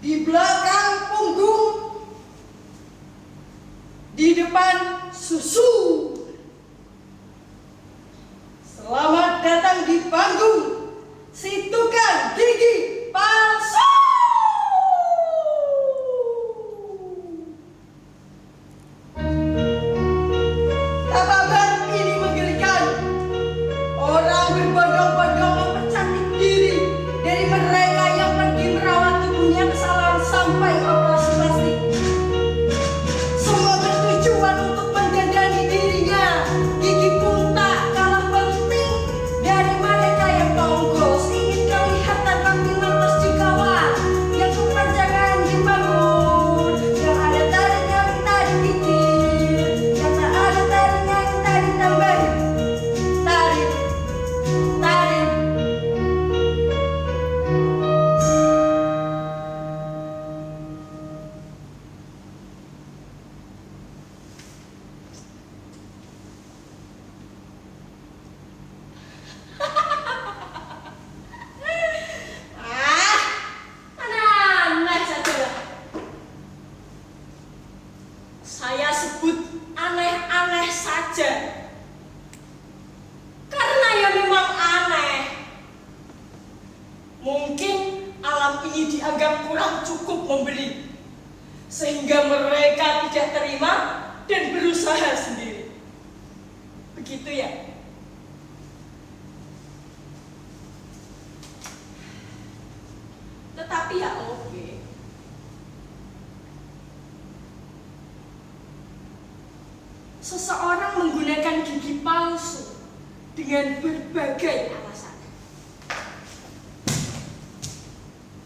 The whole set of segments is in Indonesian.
di belakang punggung, di depan susu. Selamat datang di panggung si tukang gigi palsu. Kabar ini menggelikan. Orang berbondong-bondong mempercantik diri dari mereka yang pergi merawat tubuhnya kesalahan sampai operasi plastik. Semua bertujuan untuk mendandani dirinya. Gigi pun tak kalah penting dari mereka yang tonggos, ingin kelihatan rapi lantas di kawan, yang kepanjangan dibangun, yang ada tarinya minta dipikir, yang tak ada tarinya minta ditambahin. Tarik, tarik. Aneh-aneh saja lah. Saya sebut aneh-aneh saja karena ya memang aneh. Mungkin alam ini dianggap kurang cukup memberi, sehingga mereka tidak terima dan berusaha sendiri. Begitu ya? Tetapi ya oke. Seseorang menggunakan gigi palsu dengan berbagai alasan.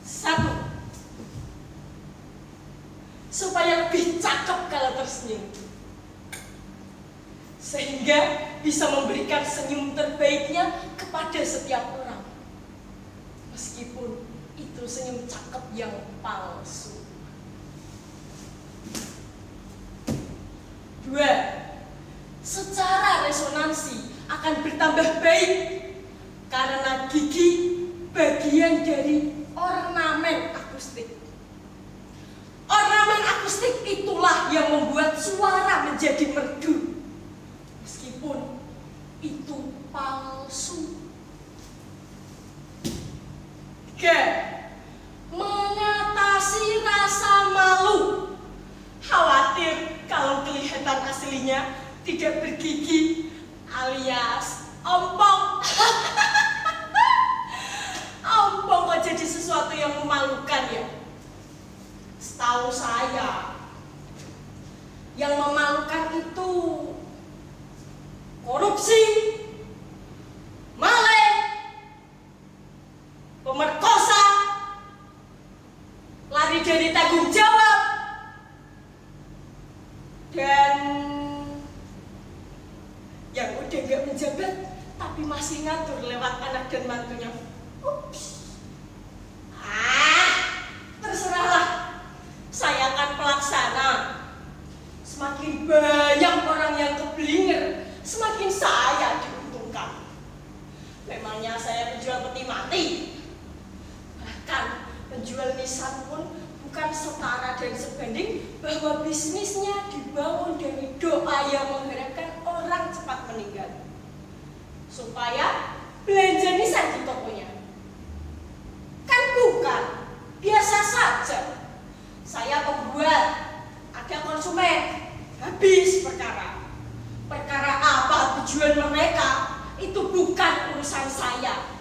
1. Supaya lebih cakep kalau tersenyum, sehingga bisa memberikan senyum terbaiknya kepada setiap orang, meskipun itu senyum cakep yang palsu. 2. Secara resonansi akan bertambah baik karena gigi bagian dari ornamen akustik. Ornamen akustik itulah yang membuat suara menjadi merdu, meskipun itu palsu. 3. Mengatasi rasa malu, khawatir kalau kelihatan aslinya tidak bergigi alias ompong. Ompong kok jadi sesuatu yang memalukan ya? Setahu saya, yang memalukan itu korupsi, maling, pemerkosa, lari dari tanggung jawab, dan yang udah gak menjabat tapi masih ngatur lewat anak dan mantunya. Ups. Terserahlah. Saya akan pelaksana. Semakin banyak orang yang keblinger, semakin saya diuntungkan. Memangnya saya penjual peti mati? Bahkan penjual nisan pun bukan setara dan sebanding bahwa bisnisnya dibangun dari doa yang mengharapkan orang cepat meninggal, supaya belanja nisan di tokonya. Kan bukan, biasa saja. Saya pembuat, ada konsumen, habis perkara. Perkara apa tujuan mereka, itu bukan urusan saya.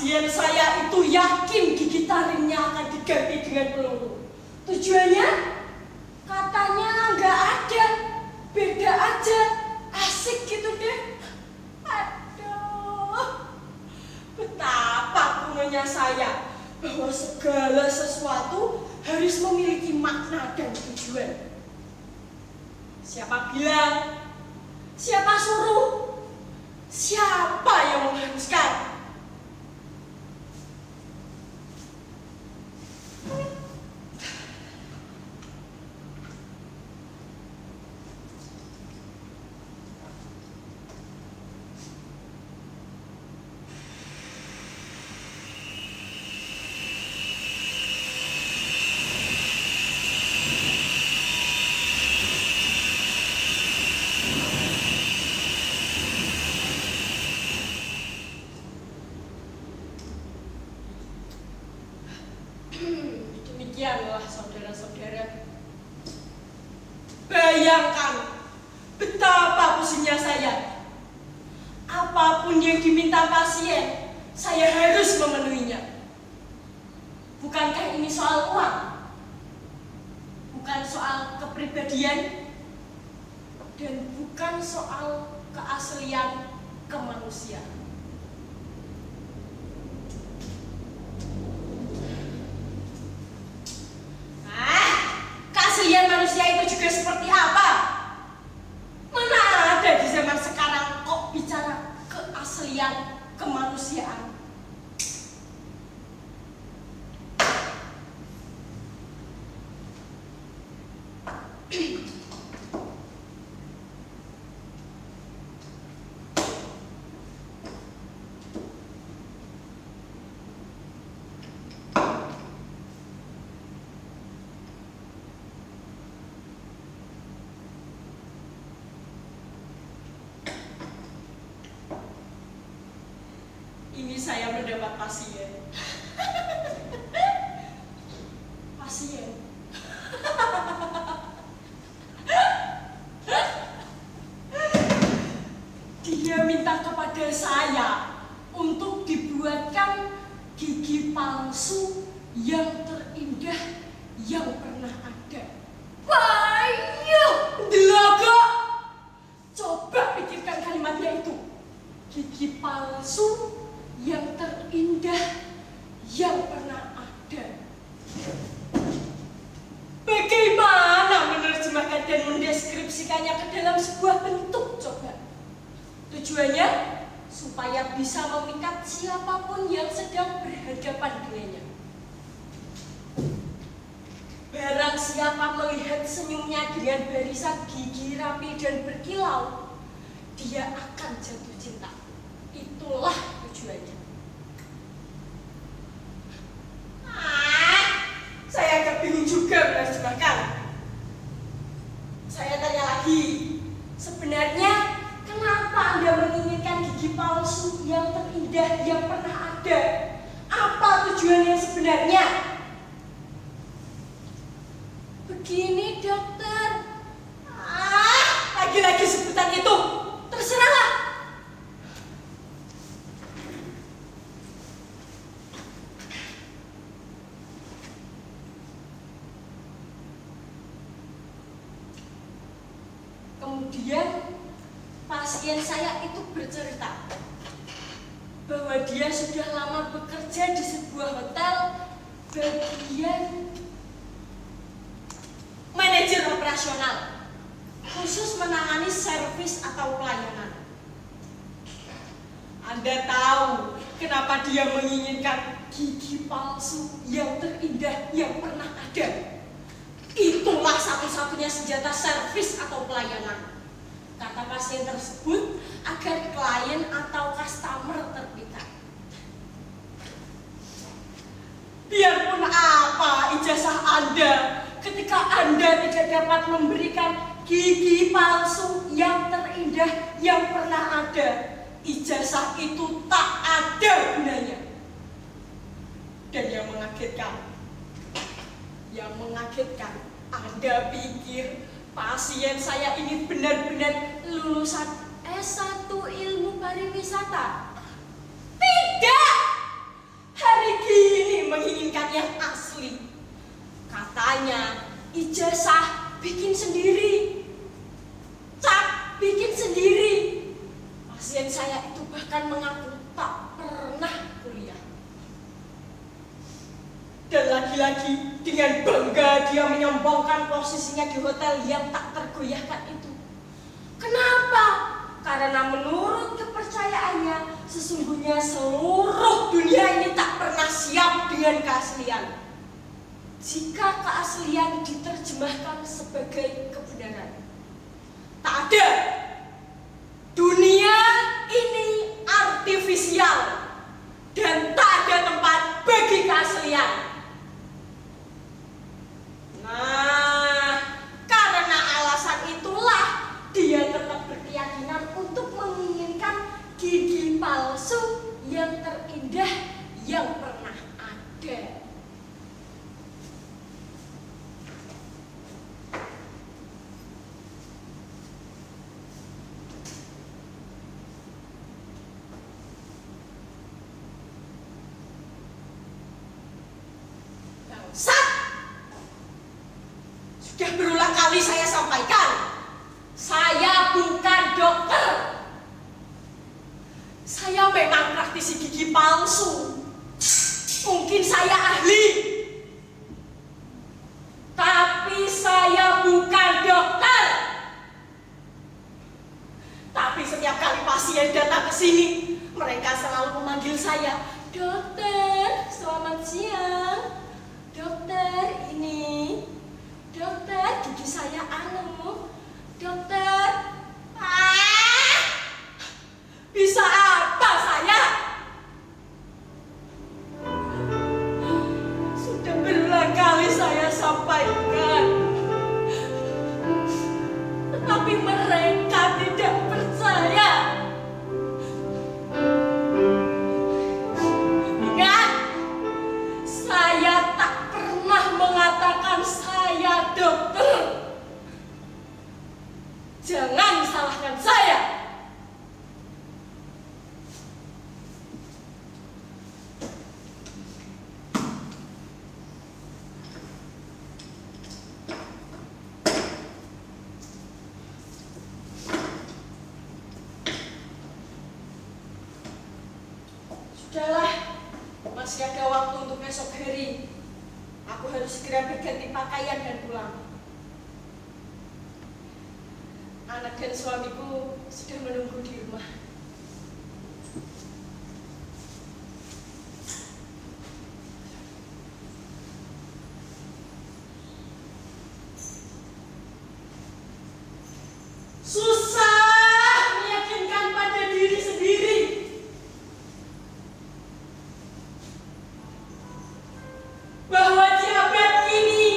Pasien saya itu yakin gigi taringnya akan diganti dengan peluru. Tujuannya? Katanya nggak ada, beda aja, asik gitu deh. Aduh, betapa kunonya saya bahwa segala sesuatu harus memiliki makna dan tujuan. Siapa bilang? Siapa suruh? Siapa yang mengharuskan? Demikianlah saudara-saudara. Bayangkan betapa pusingnya saya. Apapun yang diminta pasien, saya harus memenuhinya. Bukankah ini soal uang? Bukan soal kepribadian? Dan bukan soal keaslian kemanusiaan. Keaslian manusia itu juga seperti apa? Mana ada di zaman sekarang kok bicara keaslian kemanusiaan? Ini saya mendapat pasien. Pasien. Dia minta kepada saya untuk dibuatkan gigi palsu yang terindah yang pernah ada. Banyak delaga. Coba pikirkan kalimatnya itu. Gigi palsu yang terindah yang pernah ada. Bagaimana menerjemahkan dan mendeskripsikannya ke dalam sebuah bentuk coba? Tujuannya supaya bisa memikat siapapun yang sedang berhadapan dengannya. Barang siapa melihat senyumnya dengan barisan gigi rapi dan berkilau, dia akan jatuh cinta. Itulah tujuannya. Saya agak bingung juga menerjemahkan. Saya tanya lagi, sebenarnya kenapa Anda menginginkan gigi palsu yang terindah yang pernah ada? Apa tujuannya sebenarnya? Begini dokter. Lagi-lagi sebutan itu. Terserahlah. Kemudian pasien saya itu bercerita bahwa dia sudah lama bekerja di sebuah hotel bagian manajer operasional, khusus menangani servis atau pelayanan. Anda tahu kenapa dia menginginkan gigi palsu yang terindah yang pernah ada? Itulah satu-satunya senjata servis atau pelayanan, kata pasien tersebut, agar klien atau customer terpikat. Biarpun apa ijazah Anda, ketika Anda tidak dapat memberikan gigi palsu yang terindah yang pernah ada, ijazah itu tak ada gunanya. Dan yang mengagetkan, Anda pikir pasien saya ini benar-benar lulusan S1 ilmu pariwisata? Tidak! menginginkan yang asli. Katanya ijazah bikin sendiri, cap bikin sendiri. Pasien saya itu bahkan mengaku tak pernah kuliah. Dan lagi-lagi dengan bangga dia menyombongkan posisinya di hotel yang tak tergoyahkan itu. Kenapa? Karena menurut kepercayaannya, sesungguhnya seluruh dunia ini tak pernah siap dengan keaslian. Jika keaslian diterjemahkan sebagai kebenaran, tak ada. Dunia ini artifisial dan tak ada tempat bagi keaslian. Nah, karena alasan itulah dia tetap berkeyakinan untuk menginginkan gigi palsu yang terindah yang pernah ada. Bangsat! Sudah berulang kali saya sampaikan, saya bukan dokter. Saya memang praktisi gigi palsu. Mungkin saya ahli, tapi saya bukan dokter. Tapi setiap kali pasien datang ke sini, mereka selalu memanggil saya, "Dokter, selamat siang. Dokter, ini. Dokter, gigi saya anu. Dokter, bisa apa saya?" Sudah berulang kali saya sampaikan, tetapi mereka tidak percaya. Ingat, saya tak pernah mengatakan saya dokter. Jangan salahkan saya. Sudahlah, masih ada waktu untuk esok hari. Aku harus segera berganti pakaian dan pulang. Anak dan suamiku sudah menunggu di rumah. Susah meyakinkan pada diri sendiri bahwa diabetes ini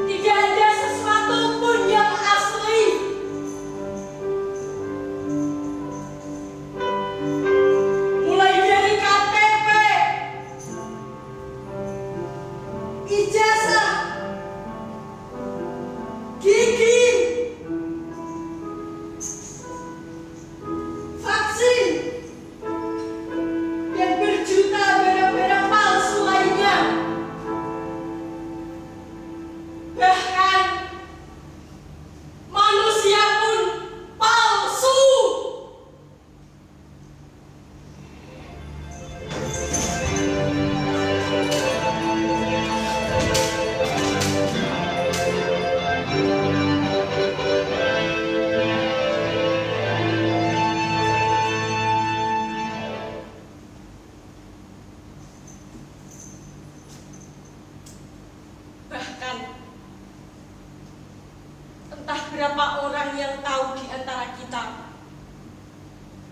tidak ada sesuatu pun yang asli. Mulai dari KTP, ijazah, gigi, vaksin, dan berjuta barang-barang palsu lainnya. Bahkan manusia pun palsu. Bahkan entah berapa orang yang tahu di antara kita,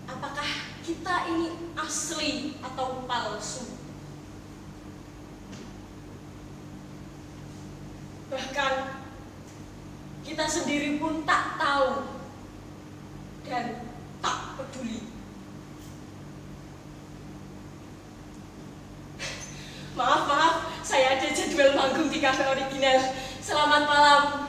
apakah kita ini asli atau palsu. Bahkan kita sendiri pun tak tahu dan tak peduli. Maaf, saya ada jadwal manggung di Cafe Original. Selamat malam.